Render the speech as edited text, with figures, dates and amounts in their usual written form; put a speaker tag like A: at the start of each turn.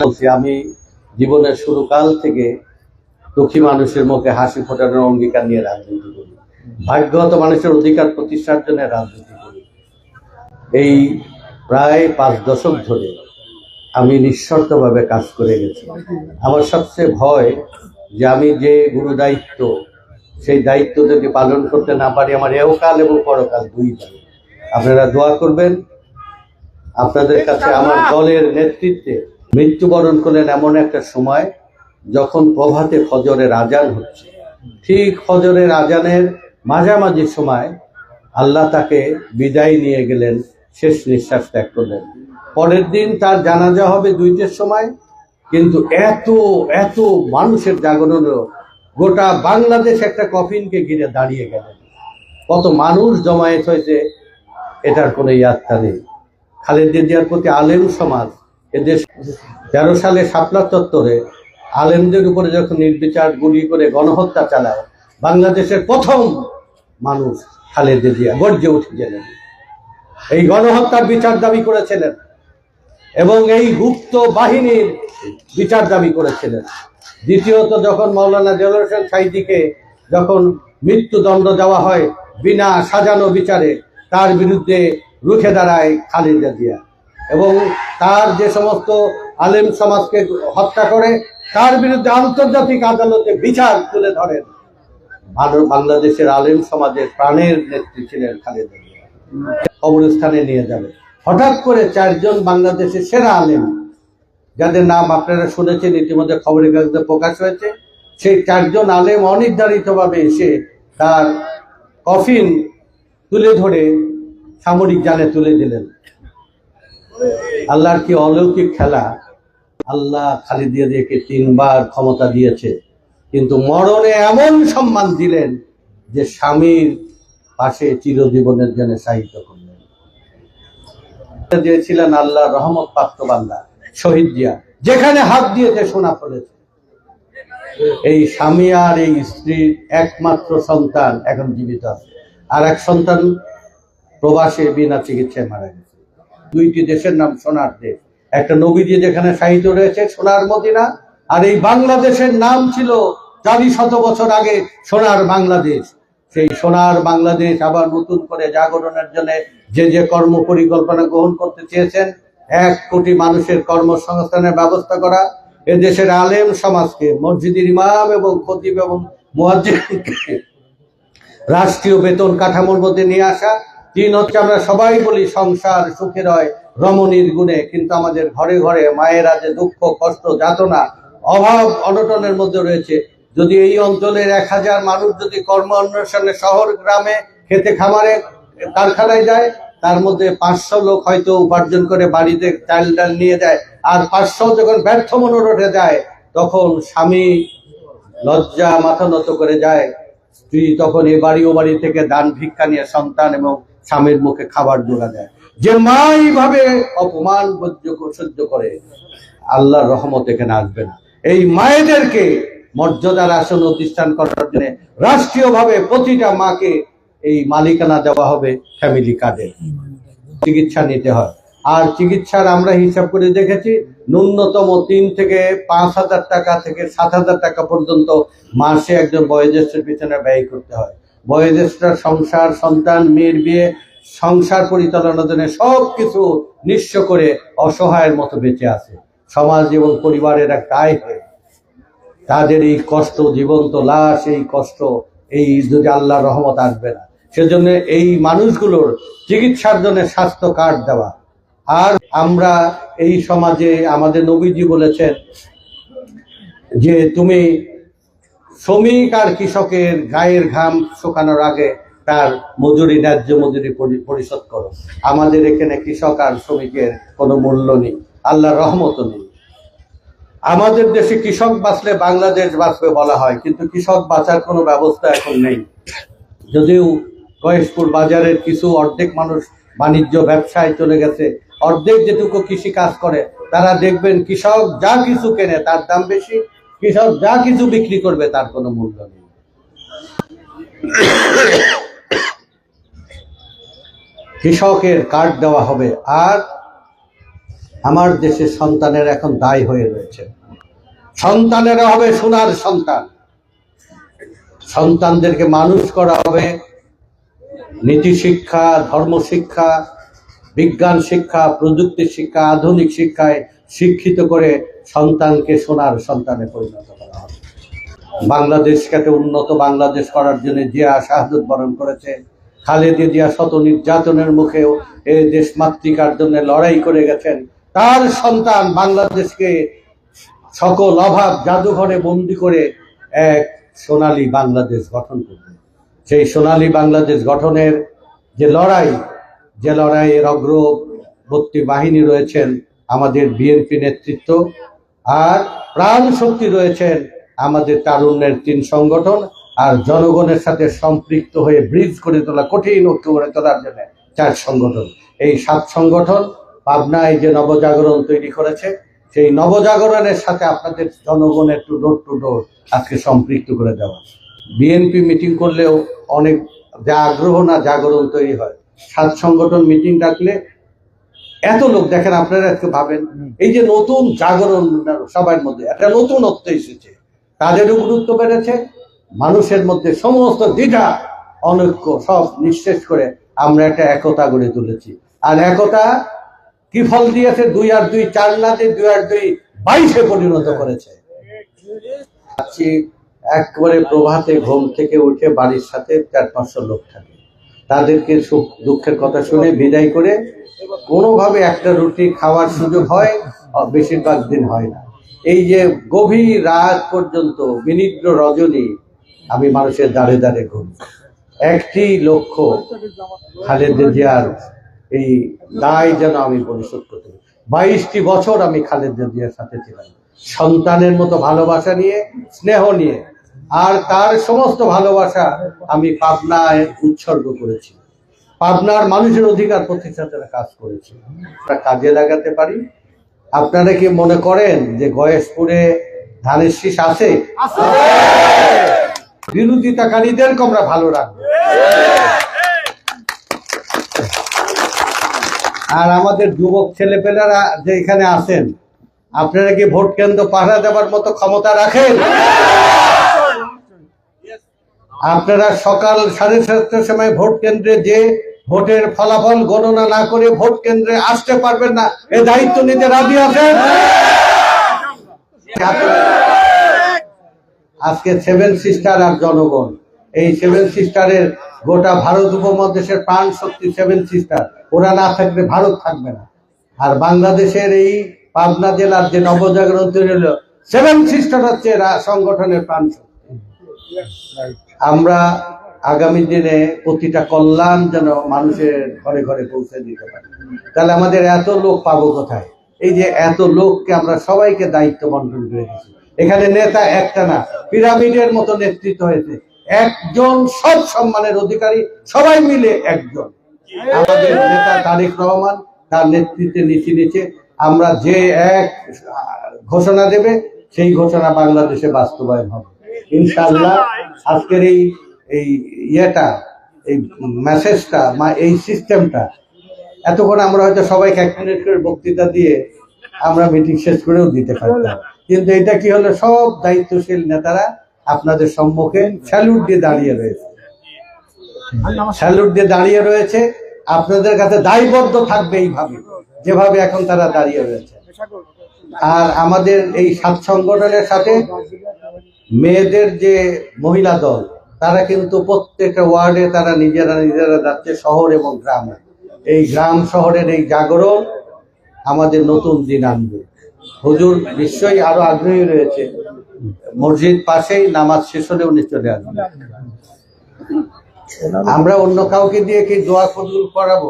A: বলছি, আমি জীবনের শুরুকাল থেকে দুঃখী মানুষের মুখে হাসি ফোটানোর অঙ্গীকার নিয়ে রাজনীতি করি। ভাগ্যগত মানুষের অধিকার প্রতিষ্ঠার জন্য রাজনীতি করি। এই প্রায় 5 দশক ধরে আমি নিঃশর্তভাবে কাজ করে গেছি। আমার সবচেয়ে ভয় যে আমি যে গুরু দায়িত্ব, সেই দায়িত্ব যদি পালন করতে না পারি, আমার এহকাল এবং পরকাল দুই যাবে। আপনারা দোয়া করবেন। আপনাদের কাছে আমার দলের নেতৃত্বে মৃত্যুবরণ করলেন এমন একটা সময় যখন প্রভাতে ফজরের আজান হচ্ছে। ঠিক ফজরের আজানের মাঝামাঝি সময় আল্লাহ তাকে বিদায় নিয়ে গেলেন, শেষ নিঃশ্বাস ত্যাগ করলেন। পরের দিন তার জানাজা হবে 2টের সময়। কিন্তু এত এত মানুষের জাগরণ, গোটা বাংলাদেশ একটা কফিনকে ঘিরে দাঁড়িয়ে গেলেন। কত মানুষ জমায়েত হয়েছে এটার কোনো ইয়াত্তা নেই। খালেদা জিয়ার প্রতি আলেম সমাজ, এদের 13 সালে শাপলা চত্বরে আলেমদের উপরে যখন নির্বিচার গুলি করে গণহত্যা চালায়, বাংলাদেশের প্রথম মানুষ খালেদা জিয়া গর্জে উঠেছিলেন, এই গণহত্যার বিচার দাবি করেছিলেন এবং এই গুপ্ত বাহিনীর বিচার দাবি করেছিলেন। দ্বিতীয়ত, যখন মাওলানা দেলোয়ার হোসেন সাঈদীকে যখন মৃত্যুদণ্ড দেওয়া হয় বিনা সাজানো বিচারে, তার বিরুদ্ধে রুখে দাঁড়ায় খালেদা জিয়া এবং তার যে সমস্ত আলেম সমাজকে হত্যা করে তার বিরুদ্ধে আন্তর্জাতিক আদালতে বিচার তুলে ধরেন। বাংলাদেশের আলেম সমাজের প্রাণের নেত্রী ছিলেন খালেদা জিয়া। কবরস্থানে নিয়ে যাবে। হঠাৎ করে 4 জন বাংলাদেশের সেরা আলেম, যাদের নাম আপনারা শুনেছেন, ইতিমধ্যে খবরের কাগজে প্রকাশ হয়েছে, সেই 4 জন আলেম অনির্ধারিতভাবে এসে তার কফিন তুলে ধরে সামরিক জানে তুলে দিলেন। আল্লাহর কি অলৌকিক খেলা! আল্লাহ খালেদা জিয়াকে 3 বার ক্ষমতা দিয়েছে, কিন্তু মরণে এমন সম্মান দিলেন যে স্বামীর পাশে চিরজীবনের জন্য সাহিত্য করলেন। দিয়েছিলেন আল্লাহর রহমত প্রাপ্ত বান্দা শহীদ জিয়া, যেখানে হাত দিয়েছে সোনা ফলেছে। এই স্বামী আর এই স্ত্রীর একমাত্র সন্তান এখন জীবিত আছে, আর এক সন্তান প্রবাসে বিনা চিকিৎসায় মারা গেছে। 2টি দেশের নাম সোনার দেশ। একটা নবীজি যেখানে সাহিত্য রয়েছে সোনার মদিনা, আর এই বাংলাদেশের নাম ছিল 400 বছর আগে সোনার বাংলাদেশ। সেই সোনার বাংলাদেশ আবার নতুন করে জাগরণের জন্য যে কর্ম পরিকল্পনা গ্রহণ করতে চেয়েছেন, 1 কোটি মানুষের কর্মসংস্থানের ব্যবস্থা করা, এদেশের আলেম সমাজকে, মসজিদের ইমাম এবং খতিব এবং মুয়াজ্জিনকে রাষ্ট্রীয় বেতন কাঠামোর মধ্যে নিয়ে আসা। 3 হচ্ছে, আমরা সবাই বলি সংসার সুখের হয় রমণীর গুণে, কিন্তু আমাদের ঘরে ঘরে মায়েরা যে দুঃখ কষ্ট যাতনা অভাব অনটনের মধ্যে রয়েছে। যদি এই অঞ্চলের 1000 মানুষ যদি কর্ম অন্বেষণে শহর গ্রামে খেতে খামারে কারখানায় যায়, তার মধ্যে 500 লোক হয়তো উপার্জন করে বাড়িতে চাল ডাল নিয়ে যায়, আর 500 যখন ব্যর্থ মনোরথে যায়, তখন স্বামী লজ্জা মাথা নত করে যায়, স্ত্রী তখন এ বাড়ি ও বাড়ি থেকে দান ভিক্ষা নিয়ে সন্তান এবং স্বামীর মুখে খাবার জোগা দেয়। যে মা এইভাবে অপমান সহ্য করে, আল্লাহর রহমত এখানে আসবে না। এই মায়েদেরকে মর্যাদার আসন অধিষ্ঠান করার জন্য রাষ্ট্রীয়ভাবে প্রতিটা মাকে এই মালিকানা দেওয়া হবে ফ্যামিলি কার্ডে। চিকিৎসা নিতে হয়, আর চিকিৎসার আমরা হিসাব করে দেখেছি ন্যূনতম 3 থেকে 5,000 টাকা থেকে 7,000 টাকা পর্যন্ত মাসে একজন বয়োজ্যেষ্ঠের পিছনে ব্যয় করতে হয়। বয়োজ্যেষ্ঠরা সংসার, সন্তান, মেয়ের বিয়ে, সংসার পরিচালনার জন্য সবকিছু নিঃস্ব করে অসহায়ের মতো বেঁচে আছে। সমাজ এবং পরিবারের একটা আয় হয়। তাদের এই কষ্ট, জীবন্ত লাশ, এই কষ্ট, এই যদি আল্লাহর রহমত আসবে না। সেজন্য এই মানুষগুলোর চিকিৎসার জন্য স্বাস্থ্য কার্ড দেওয়া। আর আমরা এই সমাজে, আমাদের নবীজি বলেছেন যে তুমি শ্রমিক আর কৃষকের গায়ের ঘাম শুকানোর আগে তার মজুরি, ন্যায্য মজুরি পরিশোধ করো। আমাদের এখানে কৃষক আর শ্রমিকের কোনো মূল্য নেই, আল্লাহর রহমতও নেই। আমাদের দেশে কৃষক বাঁচলে বাংলাদেশ বাঁচবে বলা হয়, কিন্তু কৃষক বাঁচার কোনো ব্যবস্থা এখন নেই। যদিও গয়েশপুর বাজারের কিছু অর্ধেক মানুষ বাণিজ্য ব্যবসায় চলে গেছে, অর্ধেক যেটুকু কৃষি কাজ করে, তারা দেখবেন কৃষক যা কিছু কেনে তার দাম বেশি, কৃষক যা কিছু বিক্রি করবে তার কোনো মূল্য নেই। কৃষকের কার্ড দেওয়া হবে। আর আমার দেশের সন্তানের এখন দায় হয়ে রয়েছে। সন্তানেরা হবে সোনার সন্তান। সন্তানদেরকে মানুষ করা হবে নীতি শিক্ষা, ধর্ম শিক্ষা, বিজ্ঞান শিক্ষা, প্রযুক্তি শিক্ষা, আধুনিক শিক্ষায় শিক্ষিত করে সন্তানকে সোনার সন্তানে পরিণত করা হবে। বাংলাদেশকে একটা উন্নত বাংলাদেশ করার জন্য জিয়া শাহাদত বরণ করেছে। খালেদা জিয়া শত নির্যাতনের মুখেও এই দেশ মাতৃকার জন্য লড়াই করে গেছেন। তার সন্তান বাংলাদেশকে সকল অভাব জাদুঘরে বন্দি করে এক সোনালী বাংলাদেশ গঠন করবে। সেই সোনালী বাংলাদেশ গঠনের যে লড়াইয়ের অগ্রবর্তী বাহিনী রয়েছেন আমাদের বিএনপি নেতৃত্ব, আর প্রাণ শক্তি রয়েছেন আমাদের তারুণ্যের 3 সংগঠন, আর জনগণের সাথে সম্পৃক্ত হয়ে ব্রিজ করে তোলা, কঠিন ঐক্য করে তোলার জন্য 4 সংগঠন। এই 7 সংগঠন পাবনায় যে নবজাগরণ তৈরি করেছে, সেই নবজাগরণের সাথে আপনাদের জনগণের ডোর টু ডোর আজকে সম্পৃক্ত করে দেওয়া। বিএনপি মিটিং করলেও অনেক যা আগ্রহ না জাগরণ তৈরি হয়। 7 সংগঠন মিটিং ডাকলে এত লোক, দেখেন আপনারা আজকে ভাবেন এই যে নতুন জাগরণ সবার মধ্যে একটা নতুনত্ব এসেছে, তাদেরও গুরুত্ব বেড়েছে, মানুষের মধ্যে সমস্ত দ্বিধা অনৈক্য সব নিঃশেষ করে আমরা একটা একতা গড়ে তুলেছি। আর একতা কি ফল দিয়েছে? 2 আর 2 4 না দিয়ে 2 আর 2 22-এ পরিণত করেছে। একবারে প্রভাতে ঘুম থেকে উঠে বাড়ির সাথে 400-500 লোক থাকে, তাদেরকে সুখ দুঃখের কথা শুনে বিদায় করে কোনোভাবে একটা রুটি খাওয়ার সুযোগ হয়, বেশিরভাগ দিন হয় না। এই যে গভীর রাত পর্যন্ত বিনিদ্র রজনী আমি মানুষের দাঁড়ে দাঁড়ে ঘুরি, একটি লক্ষ্য খালেদা জিয়ার এই দায় যেন আমি পরিশোধ করতে পারি। 22টি বছর আমি খালেদা জিয়ার সাথে ছিলাম, সন্তানের মতো ভালোবাসা নিয়ে, স্নেহ নিয়ে, আর তার সমস্ত ভালোবাসা আমি পাবনায় উৎসর্গ করেছি। পাবনার মানুষের অধিকার প্রতিষ্ঠাতে কাজ করেছি, কাজে লাগাতে পারি। আপনারা কি মনে করেন যে গয়েশপুরে ধানের শীষ আছে? বিরোধিতাকারীদেরকে আমরা ভালো রাখবো। আর আমাদের যুবক ছেলেপেলেরা যে এখানে আছেন, আপনারা কি ভোট কেন্দ্র পাহারা দেওয়ার মতো ক্ষমতা রাখেন? আপনারা সকাল 7:30টার সময় ভোট কেন্দ্রে যে ভোটের ফলাফল গণনা না করে ভোট কেন্দ্রে আসতে পারবেন না, এ দায়িত্ব নিতে রাজি আছেন? আজকে 7 সিস্টার আর জনগণ, এই 7 সিস্টারের গোটা ভারত উপমহাদেশের প্রাণ শক্তি 7 সিস্টার, ওরা না থাকলে ভারত থাকবে না। আর বাংলাদেশের এই পাবনা জেলার যে নবজাগরণ তৈরি হলো, 7 সিস্টার হচ্ছে সংগঠনের প্রাণ শক্তি। আমরা আগামী দিনে প্রতিটা কল্যাণ যেন মানুষের ঘরে ঘরে পৌঁছে দিতে পারি। তাহলে আমাদের এত লোক পাবো কোথায়? এই যে এত লোককে আমরা সবাইকে দায়িত্ব বন্টন করে দিচ্ছি। এখানে নেতা একটা না, পিরামিডের মতো নেতৃত্ব হয়েছে, একজন সব সম্মানের অধিকারী, সবাই মিলে একজন। আমাদের নেতা তারেক রহমান, তার নেতৃত্বে নিচে আমরা যে এক ঘোষণা দেবে, সেই ঘোষণা বাংলাদেশে বাস্তবায়ন হবে ইনশাআল্লাহ। আজকের এই ইয়েটা, এই মেসেজটা, এই সিস্টেমটা, এতক্ষণ আমরা হয়তো সবাইকে 1 মিনিট করে বক্তৃতা দিয়ে আমরা মিটিং শেষ করেও দিতে পারতাম, কিন্তু এটা কি হলো, সব দায়িত্বশীল নেতারা আপনাদের সম্মুখে স্যালুট দিয়ে দাঁড়িয়ে রয়েছে। আপনাদের কাছে দায়বদ্ধ থাকবে এইভাবে, যেভাবে এখন তারা দাঁড়িয়ে রয়েছে। আর আমাদের এই 7 সংগঠনের সাথে মেয়েদের যে মহিলা দল, তারা কিন্তু প্রত্যেকটা ওয়ার্ডে তারা নিজেরা যাচ্ছে, শহর এবং গ্রামে। এই গ্রাম শহরের এই জাগরণ আমাদের নতুন দিন আনবে। হুজুর নিশ্চয়ই আরো আগ্রহী রয়েছে, মসজিদ পাশেই, নামাজ শেষ হলে উনি চলে আসবেন। আমরা অন্য কাউকে দিয়ে কি দোয়া কবুল করাবো?